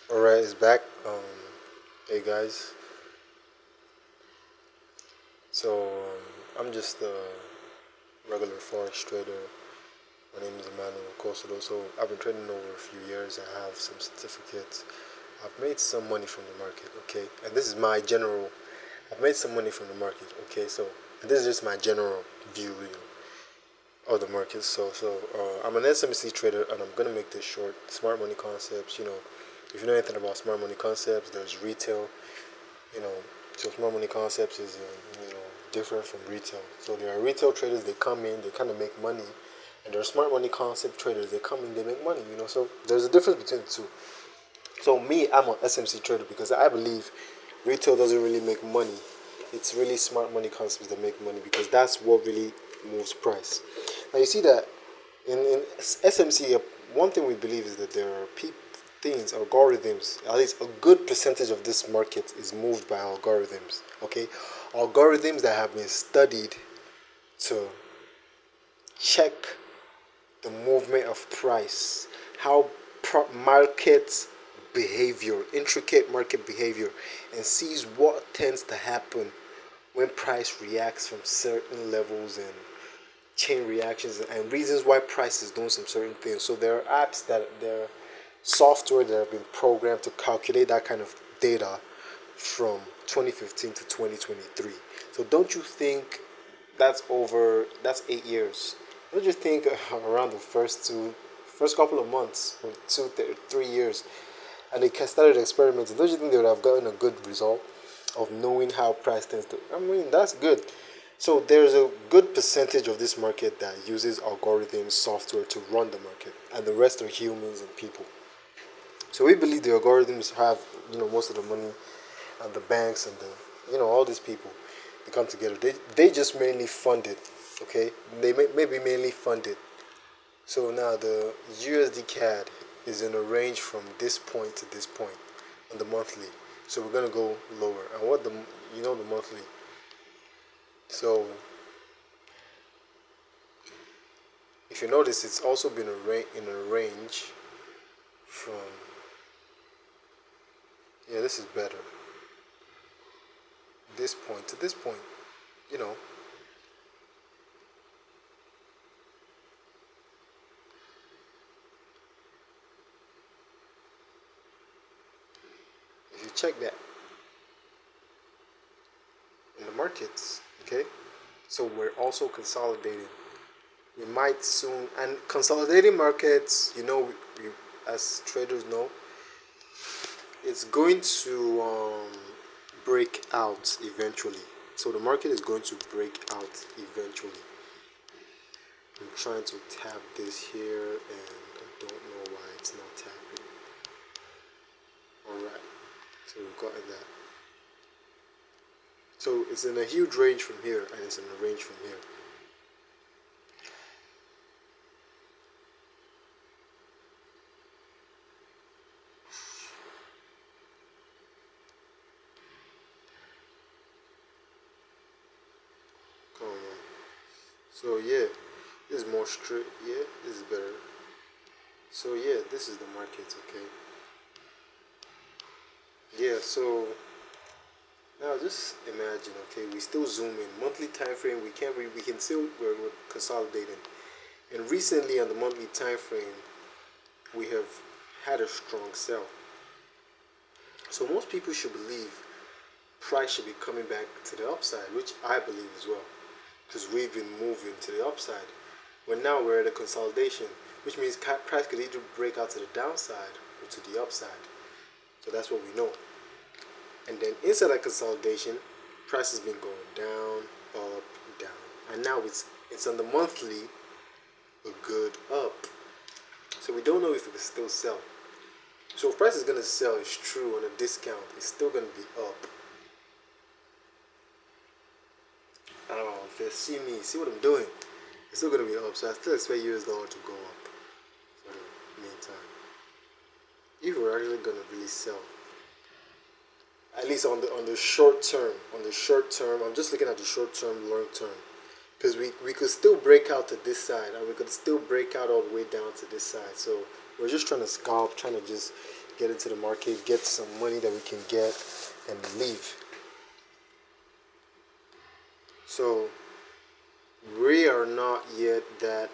Alright, it's back. Hey guys. I'm just a regular forex trader. My name is Emmanuel Kosodo. So I've been trading over a few years. I have some certificates. I've made some money from the market. Okay, and this is my general. I've made some money from the market. Okay, so and this is just my general view, of the market. I'm an SMC trader, and I'm gonna make this short. Smart money concepts. If you know anything about smart money concepts, there's retail. you know so smart money concepts is different from retail. So there are retail traders, they come in, they kind of make money, and there are smart money concept traders, they come in, they make money. So there's a difference between the two. So me, I'm an SMC trader because I believe retail doesn't really make money. It's really smart money concepts that make money, because that's what really moves price. Now you see that in SMC, one thing we believe is that there are things, algorithms. At least a good percentage of this market is moved by algorithms. Okay, algorithms that have been studied to check the movement of price, how market behavior, intricate market behavior, and sees what tends to happen when price reacts from certain levels and chain reactions and reasons why price is doing some certain things. So there are apps there are software that have been programmed to calculate that kind of data from 2015 to 2023. So don't you think that's 8 years? Don't you think around the first couple of months or 3 years, and they started experimenting, don't you think they would have gotten a good result of knowing how price tends to? I mean, that's good. So there's a good percentage of this market that uses algorithms, software to run the market, and the rest are humans and people. So we believe the algorithms have, most of the money, and the banks and the, all these people, they come together. They just mainly fund it. Okay, they maybe mainly fund it. So now the USD CAD is in a range from this point to this point on the monthly. So we're gonna go lower. And what the monthly. So if you notice, it's also been in a range from, yeah, this is better. This point to this point. You know, if you check that in the markets, okay. So we're also consolidating. We might soon, and consolidating markets, as traders know, it's going to break out eventually. So the market is going to break out eventually. I'm trying to tap this here, and I don't know why it's not tapping. Alright, so we've gotten that. So it's in a huge range from here, and it's in a range from here. Come on. So yeah, this is more straight. Yeah, this is better. So yeah, this is the market, okay? Yeah, so now just imagine, okay, we still zoom in monthly time frame. We can still we're consolidating, and recently on the monthly time frame we have had a strong sell. So most people should believe price should be coming back to the upside, which I believe as well, because we've been moving to the upside. But now we're at a consolidation, which means price could either break out to the downside or to the upside. So that's what we know. And then inside that consolidation, price has been going down, up, down, and now it's on the monthly a good up. So we don't know if it can still sell. So if price is gonna sell, it's true on a discount, it's still gonna be up. I don't know if you see what I'm doing. It's still gonna be up, so I still expect US dollar to go up for the meantime. If we're actually gonna really sell, at least on the short term, I'm just looking at the short term, long term, because we could still break out to this side, and we could still break out all the way down to this side. So we're just trying to scalp, trying to just get into the market, get some money that we can get, and leave. So we are not yet that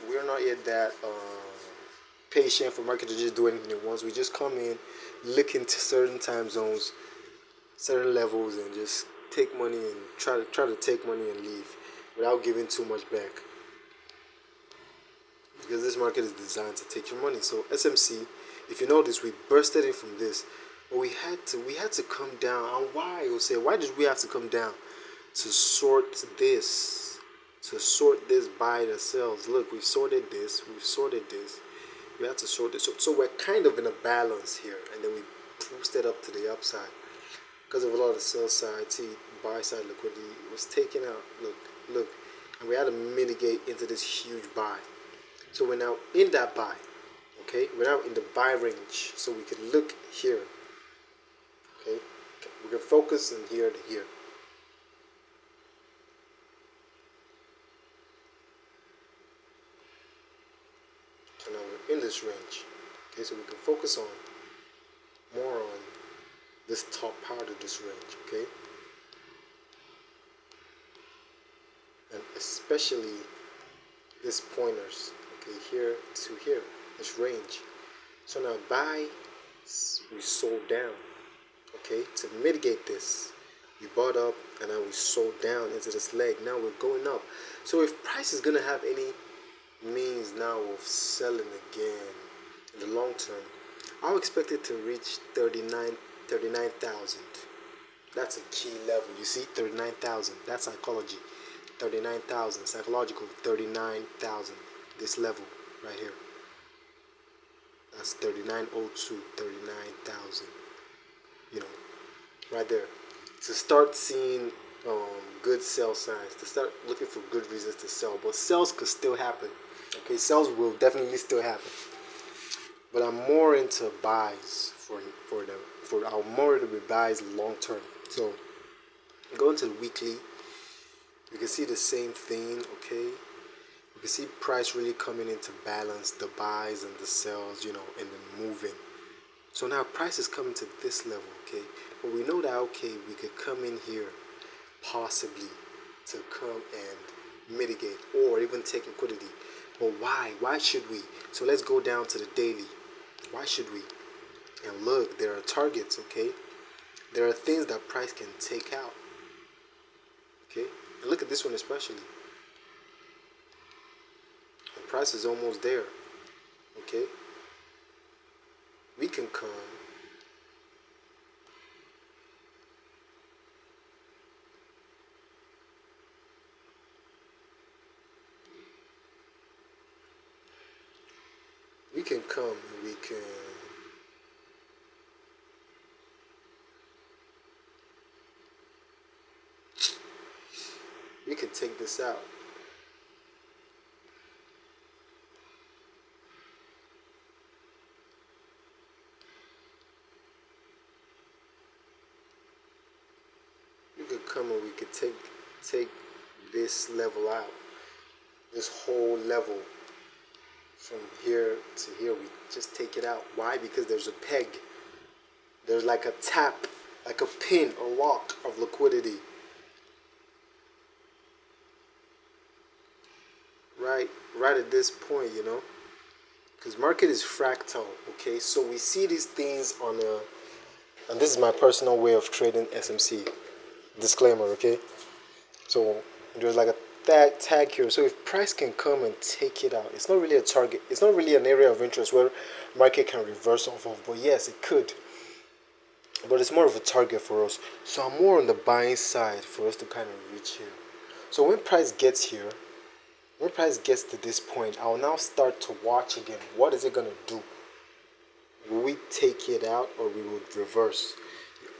we are not yet that patient for market to just do anything at once. We just come in, look into certain time zones, certain levels, and just take money and try to take money and leave without giving too much back. Because this market is designed to take your money. So SMC, if you notice, we bursted in from this, but we had to come down. And why? You'll say, why did we have to come down? To sort this, buy the sells. Look, we've sorted this, we have to sort this. So we're kind of in a balance here, and then we boosted up to the upside because of a lot of sell side, buy side liquidity was taken out. Look, and we had to mitigate into this huge buy. So we're now in that buy. Okay, we're now in the buy range, so we can look here. Okay, we can focus in here to here. So now we're in this range. Okay, so we can focus on more on this top part of this range. Okay, and especially this pointers. Okay, here to here, this range. So now buy, we sold down. Okay, to mitigate this, we bought up and now we sold down into this leg. Now we're going up. So if price is gonna have any means now of selling again in the long term, I'll expect it to reach 39,000. That's a key level. You see, 39,000. That's psychology. 39,000 psychological. 39,000. This level right here. That's 3902. 39,000. You know, right there. To start seeing good sell signs, to start looking for good reasons to sell. But sales could still happen. Okay, sales will definitely still happen. But I'm more into buys I'm more into buys long term. So go into the weekly, you can see the same thing. Okay, you can see price really coming into balance, the buys and the sells, and then moving. So now price is coming to this level. Okay, but we know that we could come in here possibly to come and mitigate or even take liquidity. But why should we? So let's go down to the daily. Why should we? And look, there are targets. Okay, there are things that price can take out. Okay, and look at this one especially. The price is almost there. Okay, we can come. We can come and we can take this out. We could come and we could take this level out. This whole level from here to here, we just take it out. Why? Because there's a peg. There's like a tap, like a pin or lock of liquidity. Right at this point, because market is fractal. Okay, so we see these things and this is my personal way of trading SMC. Disclaimer, okay? So there's like a tag here. So if price can come and take it out, it's not really a target. It's not really an area of interest where market can reverse off of. But yes, it could. But it's more of a target for us. So I'm more on the buying side for us to kind of reach here. So when price gets here, when price gets to this point, I'll now start to watch again. What is it going to do? Will we take it out or we would reverse?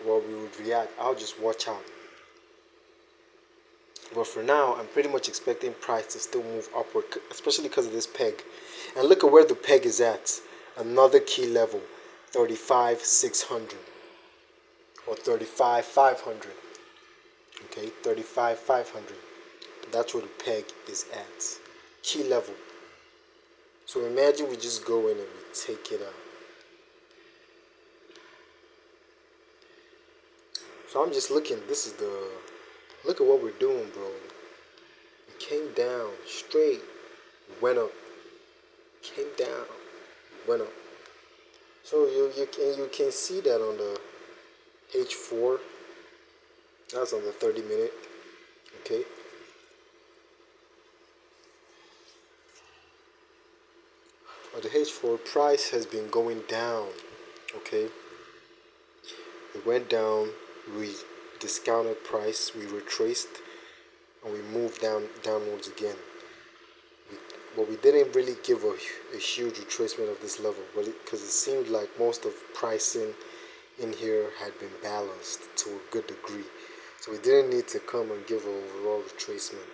Or we would react? I'll just watch out. But for now, I'm pretty much expecting price to still move upward, especially because of this peg. And look at where the peg is at. Another key level, 35,600 or 35,500. Okay, 35,500. That's where the peg is at. key level. So imagine we just go in and we take it out. So I'm just looking, look at what we're doing, bro. It came down straight, went up, came down, went up. So you can see that on the H4. That's on the 30-minute. Okay. On the H4, price has been going down. Okay. It went down. We discounted price. We retraced, and we moved downwards again. But we didn't really give a huge retracement of this level, but because it seemed like most of pricing in here had been balanced to a good degree, so we didn't need to come and give an overall retracement.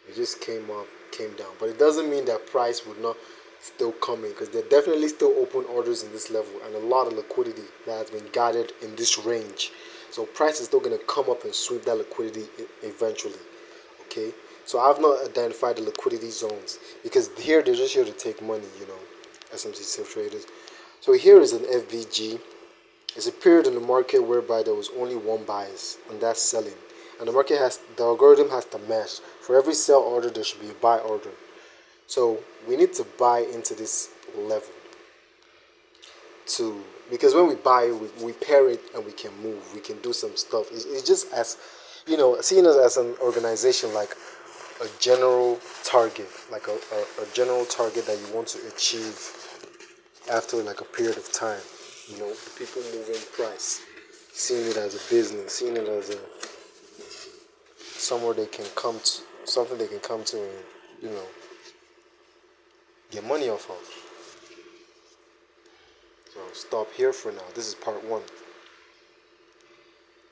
It just came up, came down, but it doesn't mean that price would not still come in, because there are definitely still open orders in this level and a lot of liquidity that has been gathered in this range. So price is still going to come up and sweep that liquidity eventually. Okay, so I've not identified the liquidity zones, because here they're just here to take money, SMC traders. So here is an FVG. It's a period in the market whereby there was only one bias, and that's selling. And the algorithm has to match. For every sell order, there should be a buy order. So we need to buy into this level because when we buy, we pair it and we can move. We can do some stuff. It's just as, seeing us as an organization, like a general target, like a general target that you want to achieve after like a period of time. The people moving price, seeing it as a business, seeing it as somewhere they can come to, something they can come to and get money off of. So stop here for now. This is part 1.